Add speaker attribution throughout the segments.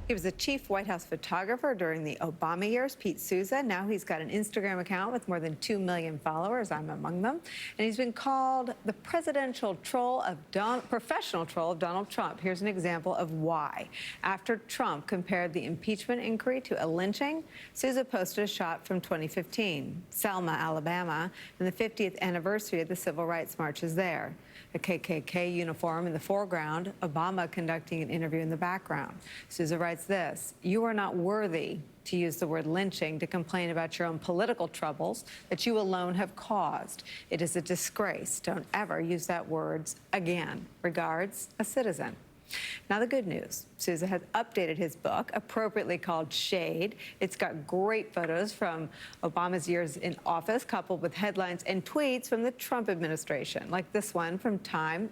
Speaker 1: He was the chief White House photographer during the Obama years, Pete Souza. Now he's got an Instagram account with more than 2 million followers. I'm among them. And he's been called the professional troll of Donald Trump. Here's an example of why. After Trump compared the impeachment inquiry to a lynching, Souza posted a shot from 2015, Selma, Alabama, and the 50th anniversary of the civil rights marches there. A KKK uniform in the foreground, Obama conducting an interview in the background. Souza writes this: "You are not worthy to use the word lynching to complain about your own political troubles that you alone have caused. It is a disgrace. Don't ever use that word again. Regards, a citizen." Now, the good news, Souza has updated his book, appropriately called Shade. It's got great photos from Obama's years in office, coupled with headlines and tweets from the Trump administration, like this one from Time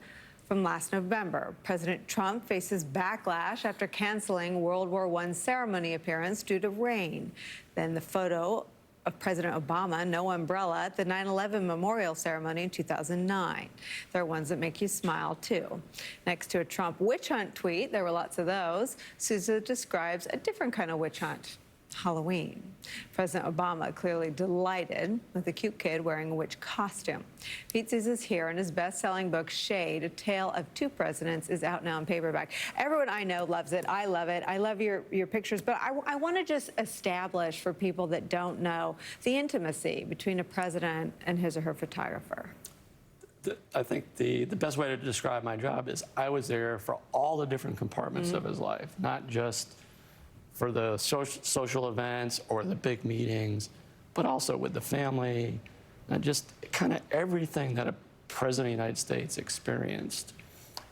Speaker 1: from last November. President Trump faces backlash after canceling World War I ceremony appearance due to rain. Then the photo of President Obama, no umbrella, at the 9/11 memorial ceremony in 2009. There are ones that make you smile, too. Next to a Trump witch hunt tweet, there were lots of those, Souza describes a different kind of witch hunt: Halloween. President Obama clearly delighted with a cute kid wearing a witch costume. Pete Souza's here, and his best-selling book, Shade, A Tale of Two Presidents, is out now in paperback. Everyone I know loves it. I love it. I love your pictures, but I want to just establish for people that don't know the intimacy between a president and his or her photographer.
Speaker 2: I think the best way to describe my job is I was there for all the different compartments of his life, not just for the social events or the big meetings, but also with the family, and just kind of everything that a president of the United States experienced,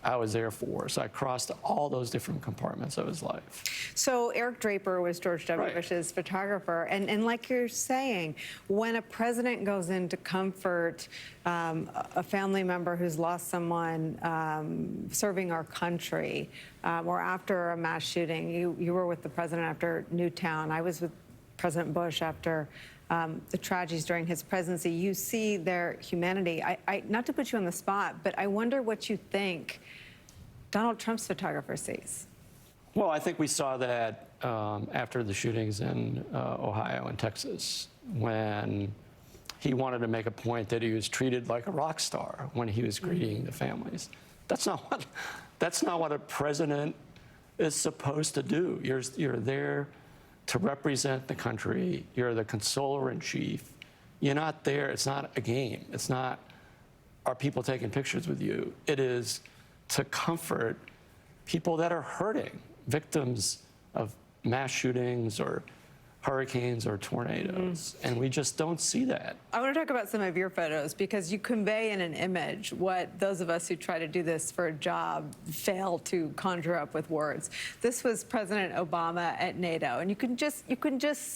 Speaker 2: I was there for. So I crossed all those different compartments of his life.
Speaker 1: So Eric Draper was George W. Bush's photographer. And like you're saying, when a president goes in to comfort a family member who's lost someone serving our country, or after a mass shooting, you were with the president after Newtown. I was with President Bush after the tragedies during his presidency. You see their humanity. Not to put you on the spot, but I wonder what you think Donald Trump's photographer sees.
Speaker 2: Well, I think we saw that after the shootings in Ohio and Texas, when he wanted to make a point that he was treated like a rock star when he was greeting the families. That's not what a president is supposed to do. You're there to represent the country. You're the consoler in chief. You're not there. It's not a game. It's not, are people taking pictures with you? It is to comfort people that are hurting, victims of mass shootings or hurricanes or tornadoes, and we just don't see that.
Speaker 1: I want to talk about some of your photos, because you convey in an image what those of us who try to do this for a job fail to conjure up with words. This was President Obama at NATO, and you can just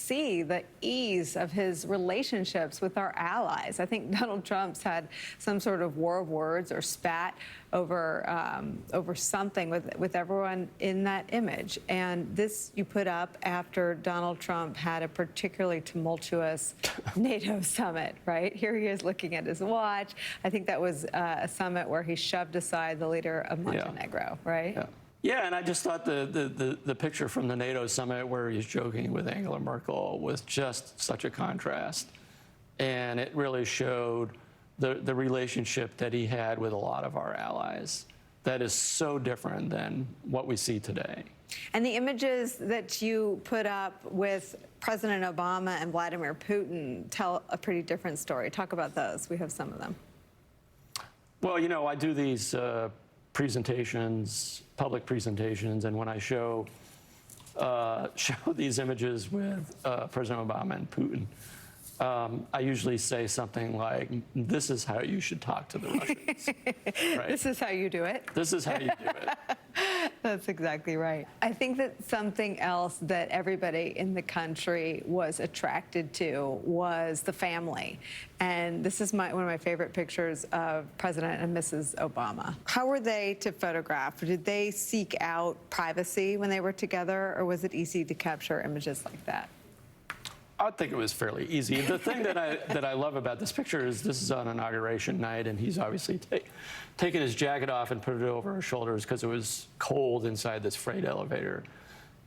Speaker 1: see the ease of his relationships with our allies. I think Donald Trump's had some sort of war of words or spat over something with everyone in that image. And this you put up after Donald Trump had a particularly tumultuous NATO summit, right? Here he is looking at his watch. I think that was a summit where he shoved aside the leader of Montenegro, right?
Speaker 2: Yeah. Yeah, and I just thought the picture from the NATO summit where he's joking with Angela Merkel was just such a contrast. And it really showed the relationship that he had with a lot of our allies that is so different than what we see today.
Speaker 1: And the images that you put up with President Obama and Vladimir Putin tell a pretty different story. Talk about those. We have some of them.
Speaker 2: Well, you know, I do these presentations, public presentations, and when I show these images with President Obama and Putin, I usually say something like, "This is how you should talk to the Russians." Right?
Speaker 1: This is how you do it.
Speaker 2: This is how you do it.
Speaker 1: That's exactly right. I think that something else that everybody in the country was attracted to was the family. And this is one of my favorite pictures of President and Mrs. Obama. How were they to photograph? Did they seek out privacy when they were together, or was it easy to capture images like that?
Speaker 2: I think it was fairly easy. The thing that I love about this picture is this is on inauguration night, and he's obviously taken his jacket off and put it over his shoulders because it was cold inside this freight elevator.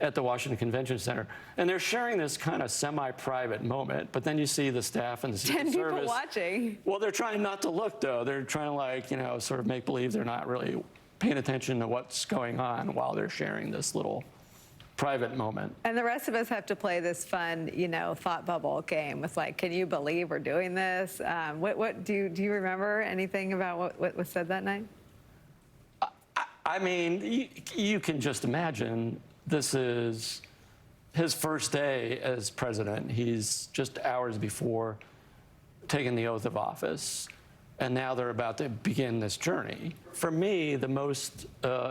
Speaker 2: at the Washington Convention Center. And they're sharing this kind of semi-private moment, but then you see the staff and the Secret
Speaker 1: 10
Speaker 2: Service.
Speaker 1: people watching.
Speaker 2: Well, they're trying not to look, though. They're trying to, like, you know, sort of make believe they're not really paying attention to what's going on while they're sharing this little private moment.
Speaker 1: And the rest of us have to play this fun, you know, thought bubble game with, like, can you believe we're doing this? What do you remember anything about what was said that night?
Speaker 2: I mean, you can just imagine this is his first day as president. He's just hours before taking the oath of office, and now they're about to begin this journey. For me, the most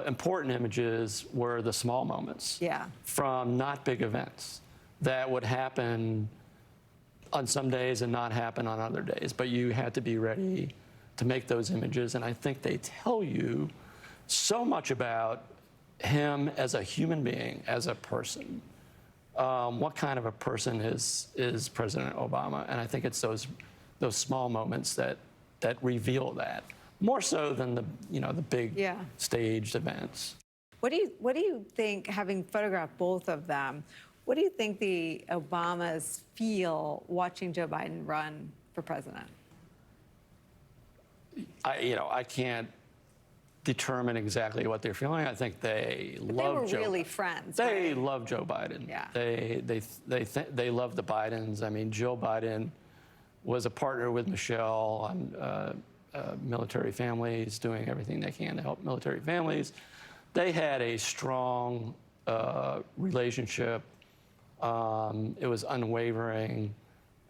Speaker 2: important images were the small moments from not big events that would happen on some days and not happen on other days. But you had to be ready to make those images, and I think they tell you so much about him as a human being, as a person. What kind of a person is President Obama? And I think it's those small moments that reveal that, more so than the big staged events.
Speaker 1: What do you think, having photographed both of them, what do you think the Obamas feel watching Joe Biden run for president?
Speaker 2: I can't determine exactly what they're feeling. I think they love Joe.
Speaker 1: They were really friends.
Speaker 2: They
Speaker 1: right?
Speaker 2: love Joe Biden.
Speaker 1: Yeah.
Speaker 2: They love the Bidens. I mean, Joe Biden was a partner with Michelle on military families, doing everything they can to help military families. They had a strong relationship. It was unwavering.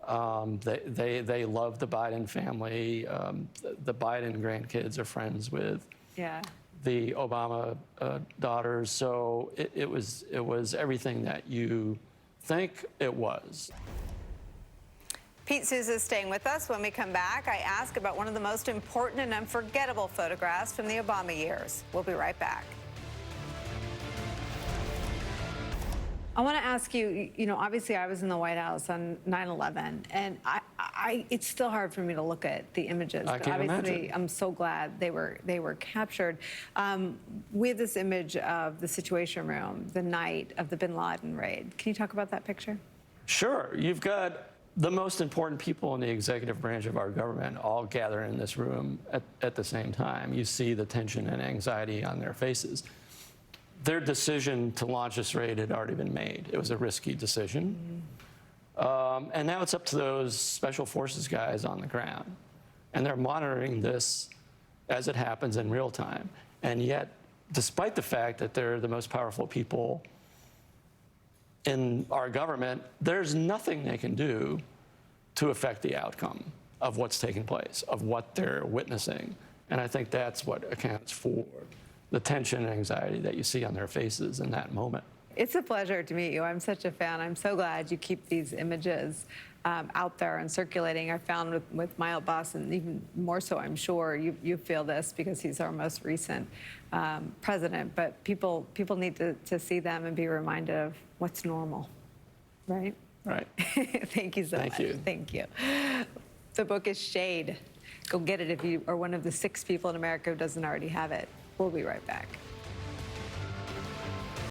Speaker 2: They love the Biden family. The Biden grandkids are friends with the Obama daughters. So it was everything that you think it was.
Speaker 1: Pete Souza is staying with us. When we come back, I ask about one of the most important and unforgettable photographs from the Obama years. We'll be right back. I want to ask you, obviously I was in the White House on 9/11, and it's still hard for me to look at the images.
Speaker 2: I can't
Speaker 1: obviously,
Speaker 2: imagine.
Speaker 1: I'm so glad they were captured. We have this image of the Situation Room the night of the bin Laden raid. Can you talk about that picture?
Speaker 2: Sure. You've got the most important people in the executive branch of our government all gather in this room at the same time. You see the tension and anxiety on their faces. Their decision to launch this raid had already been made. It was a risky decision. And now it's up to those special forces guys on the ground. And they're monitoring this as it happens in real time. And yet, despite the fact that they're the most powerful people in our government, there's nothing they can do to affect the outcome of what's taking place, of what they're witnessing. And I think that's what accounts for the tension and anxiety that you see on their faces in that moment.
Speaker 1: It's a pleasure to meet you. I'm such a fan. I'm so glad you keep these images out there and circulating. I found with my boss, and even more so, I'm sure you feel this because he's our most recent president. But people need to see them and be reminded of what's normal, right?
Speaker 2: Right.
Speaker 1: Thank you so much.
Speaker 2: Thank you.
Speaker 1: Thank you. The book is Shade. Go get it if you are one of the 6 people in America who doesn't already have it. We'll be right back.